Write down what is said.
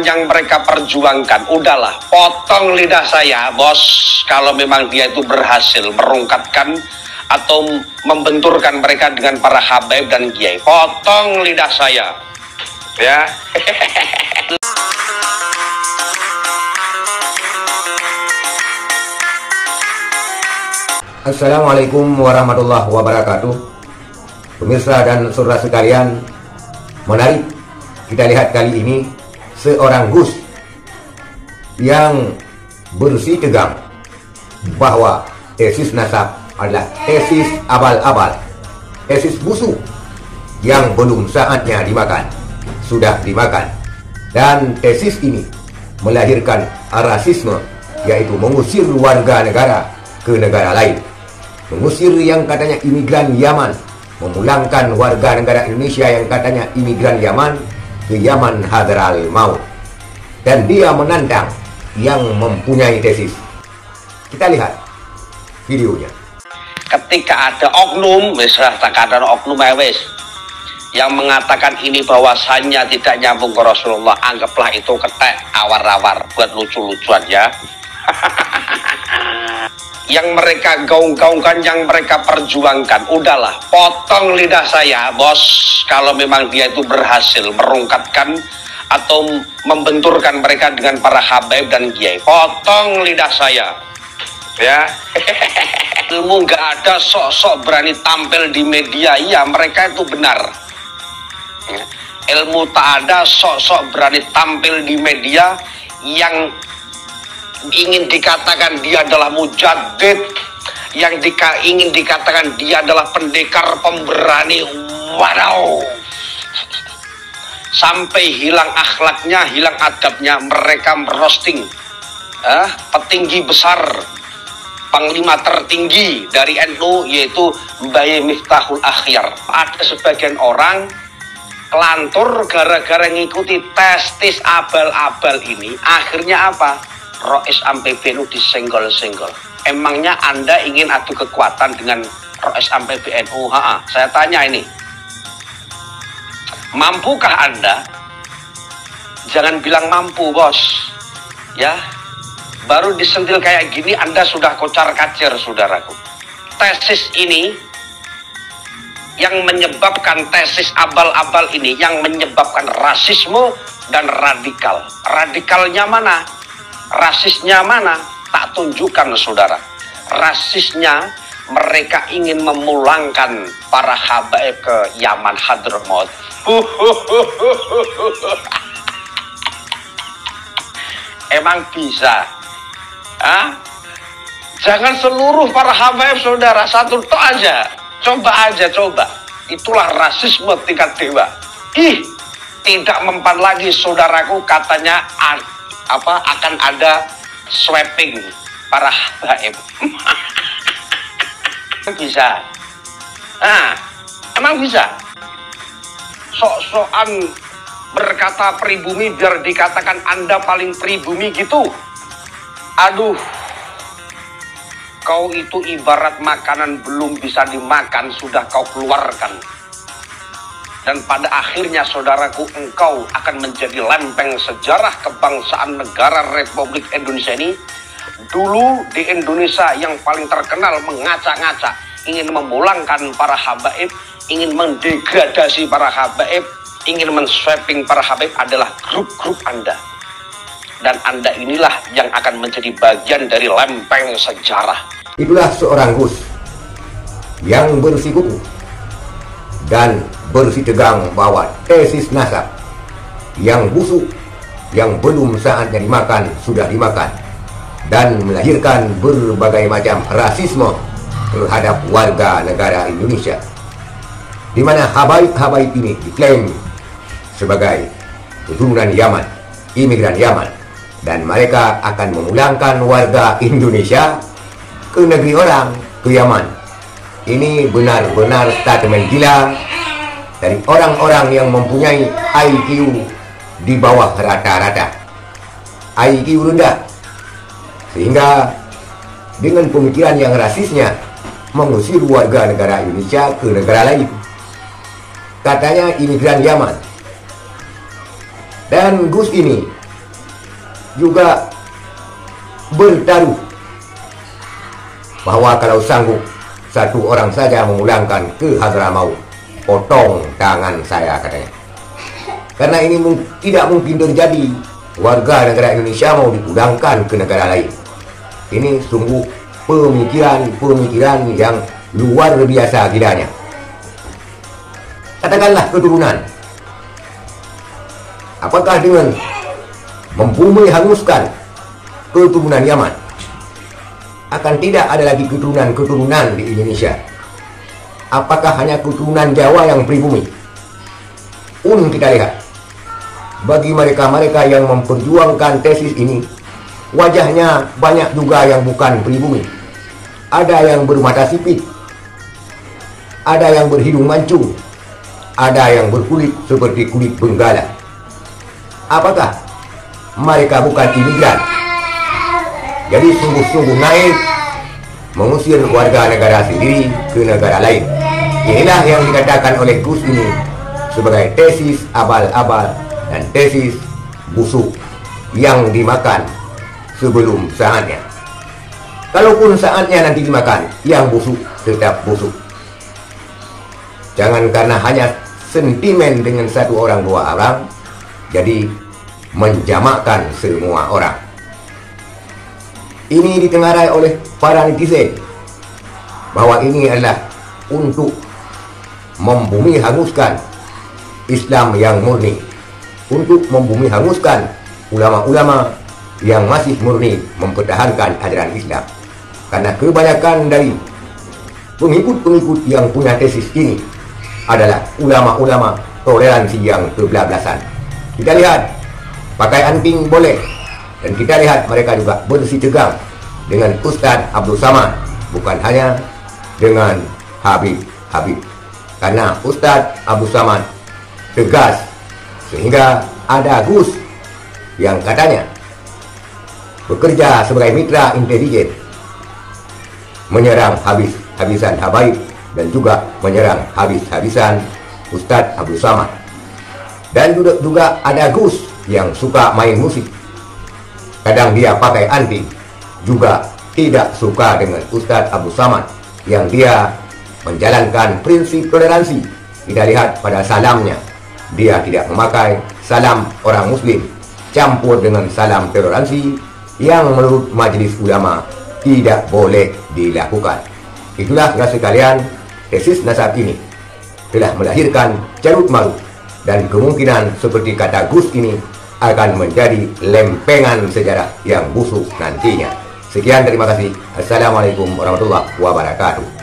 yang mereka perjuangkan. Udahlah, potong lidah saya, bos. Kalau memang dia itu berhasil merungkatkan atau membenturkan mereka dengan para habaib dan kiai, potong lidah saya, ya. Assalamualaikum warahmatullahi wabarakatuh. Pemirsa dan saudara sekalian, menarik kita lihat kali ini seorang Gus yang bersih tegang bahwa tesis nasab adalah tesis abal-abal, tesis busuk yang belum saatnya dimakan, sudah dimakan. Dan tesis ini melahirkan rasisme, yaitu mengusir warga negara ke negara lain. Mengusir yang katanya imigran Yaman, memulangkan warga negara Indonesia yang katanya imigran Yaman ke Yaman Hadral Maut. Dan dia menantang yang mempunyai tesis. Kita lihat videonya. Ketika ada oknum, misalnya katakan oknum wes yang mengatakan ini bahwasannya tidak nyambung ke Rasulullah, anggaplah itu ketek awar-awar buat lucu-lucuan, ya. Yang mereka gaung-gaungkan, yang mereka perjuangkan. Udahlah, potong lidah saya, bos. Kalau memang dia itu berhasil merungkatkan atau membenturkan mereka dengan para habaib dan kiai, potong lidah saya, ya. Ilmu nggak ada, sok-sok berani tampil di media, iya mereka itu benar. Ilmu tak ada, sok-sok berani tampil di media, yang ingin dikatakan dia adalah mujaddid, yang ingin dikatakan dia adalah pendekar pemberani. Wadaw, sampai hilang akhlaknya, hilang adabnya, mereka merosting petinggi besar, panglima tertinggi dari NU, yaitu Mbah Miftahul Akhyar. Ada sebagian orang kelantur gara-gara ngikuti testis abal-abal ini. Akhirnya apa? Rois PBNU disenggol-senggol. Emangnya Anda ingin adu kekuatan dengan Rois PBNU? Saya tanya ini, mampukah Anda? Jangan bilang mampu, bos, ya. Baru disentil kayak gini Anda sudah kocar-kacir, saudaraku. Tesis ini yang menyebabkan, tesis abal-abal ini yang menyebabkan rasisme dan radikal. Radikalnya mana? Rasisnya mana? Tak tunjukkan, saudara. Rasisnya, mereka ingin memulangkan para habaib ke Yaman Hadramaut. Emang bisa? Jangan seluruh para habaib, saudara, satu tok aja. Coba aja, coba. Itulah rasisme tingkat dewa. Tidak mempan lagi, saudaraku, katanya akan ada sweeping para habaib. Bisa. Emang bisa? Sok-sokan berkata pribumi biar dikatakan Anda paling pribumi gitu. Aduh, kau itu ibarat makanan belum bisa dimakan sudah kau keluarkan. Dan pada akhirnya, saudaraku, engkau akan menjadi lempeng sejarah kebangsaan negara Republik Indonesia ini. Dulu di Indonesia yang paling terkenal mengaca-ngaca, ingin memulangkan para habaib, ingin mendegradasi para habaib, ingin men-sweeping para habaib adalah grup-grup Anda. Dan Anda inilah yang akan menjadi bagian dari lempeng sejarah. Itulah seorang Gus yang bersikukuh dan bersih tegang bahwa tesis nasab yang busuk, yang belum saatnya dimakan, sudah dimakan, dan melahirkan berbagai macam rasisme terhadap warga negara Indonesia, di mana habaib-habaib ini diklaim sebagai keturunan Yaman, imigran Yaman, dan mereka akan memulangkan warga Indonesia ke negeri orang, ke Yaman. Ini benar-benar statement gila dari orang-orang yang mempunyai IQ di bawah rata-rata, IQ rendah, sehingga dengan pemikiran yang rasisnya mengusir warga negara Indonesia ke negara lain. Katanya imigran Yaman. Dan Gus ini juga bertaruh bahwa kalau sanggup satu orang saja memulangkan ke Hadramaut, potong tangan saya, katanya. Karena ini tidak mungkin terjadi warga negara Indonesia mau dipulangkan ke negara lain. Ini sungguh pemikiran yang luar biasa gilanya. Katakanlah keturunan. Apakah dengan membumi hanguskan keturunan Yaman, akan tidak ada lagi keturunan di Indonesia? Apakah hanya keturunan Jawa yang pribumi? Kita lihat, bagi mereka-mereka yang memperjuangkan tesis ini, wajahnya banyak juga yang bukan pribumi. Ada yang bermata sipit, ada yang berhidung mancung, ada yang berkulit seperti kulit benggala. Apakah mereka bukan imigran? Jadi sungguh-sungguh naik mengusir warga negara sendiri ke negara lain. Inilah yang dikatakan oleh Gus ini sebagai tesis abal-abal dan tesis busuk yang dimakan sebelum saatnya. Kalaupun saatnya nanti dimakan, yang busuk tetap busuk. Jangan karena hanya sentimen dengan satu orang dua orang, jadi menjamakkan semua orang. Ini ditengarai oleh para netizen bahwa ini adalah untuk membumi hanguskan Islam yang murni, untuk membumi hanguskan ulama-ulama yang masih murni mempertahankan ajaran Islam. Karena kebanyakan dari pengikut-pengikut yang punya tesis ini adalah ulama-ulama toleransi yang kebablasan. Kita lihat, pakai anting boleh, dan kita lihat mereka juga bersih tegang dengan Ustadz Abdul Samad, bukan hanya dengan Habib. Karena Ustadz Abdul Samad tegas, sehingga ada Gus yang katanya bekerja sebagai mitra intelijen, menyerang habis-habisan Habaib dan juga menyerang habis-habisan Ustadz Abdul Samad. Dan juga ada Gus yang suka main musik, kadang dia pakai anting, juga tidak suka dengan Ustadz Abdul Samad yang dia menjalankan prinsip toleransi. Kita lihat pada salamnya, dia tidak memakai salam orang muslim campur dengan salam toleransi yang menurut majelis ulama tidak boleh dilakukan. Itulah saudara sekalian, tesis nasab ini telah melahirkan carut marut, dan kemungkinan seperti kata Gus ini akan menjadi lempengan sejarah yang busuk nantinya. Sekian, terima kasih. Assalamualaikum warahmatullahi wabarakatuh.